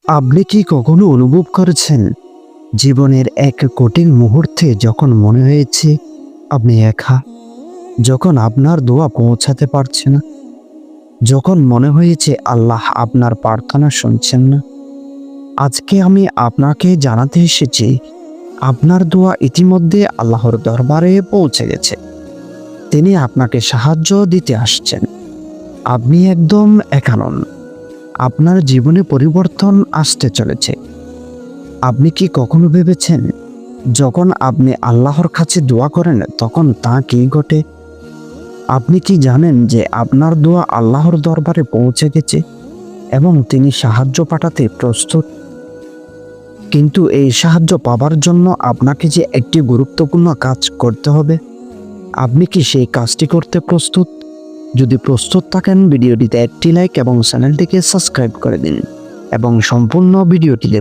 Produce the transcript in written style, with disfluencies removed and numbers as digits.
আপনি কি কখনো অনুভব করেছেন জীবনের এক কঠিন মুহূর্তে যখন মনে হয়েছে আপনি একা, যখন আপনার দোয়া পৌঁছাতে পারছে না, যখন মনে হয়েছে আল্লাহ আপনার প্রার্থনা শুনছেন না? আজকে আমি আপনাকে জানাতে এসেছি আপনার দোয়া ইতিমধ্যে আল্লাহর দরবারে পৌঁছে গেছে। তিনি আপনাকে সাহায্য দিতে আসছেন। আপনি একদম একা নন। আপনার জীবনে পরিবর্তন আসতে চলেছে। আপনি কি কখনো ভেবেছেন যখন আপনি আল্লাহর কাছে দোয়া করেন তখন তা কি ঘটে? আপনি কি জানেন যে আপনার দোয়া আল্লাহর দরবারে পৌঁছে গেছে এবং তিনি সাহায্য পাঠাতে প্রস্তুত? কিন্তু এই সাহায্য পাবার জন্য আপনাকে যে একটি গুরুত্বপূর্ণ কাজ করতে হবে, আপনি কি সেই কাজটি করতে প্রস্তুত? যদি প্রস্তুত থাকেন ভিডিওটিতে একটি লাইক এবং চ্যানেলটিকে সাবস্ক্রাইব করে দিন এবং সম্পূর্ণ ভিডিওটি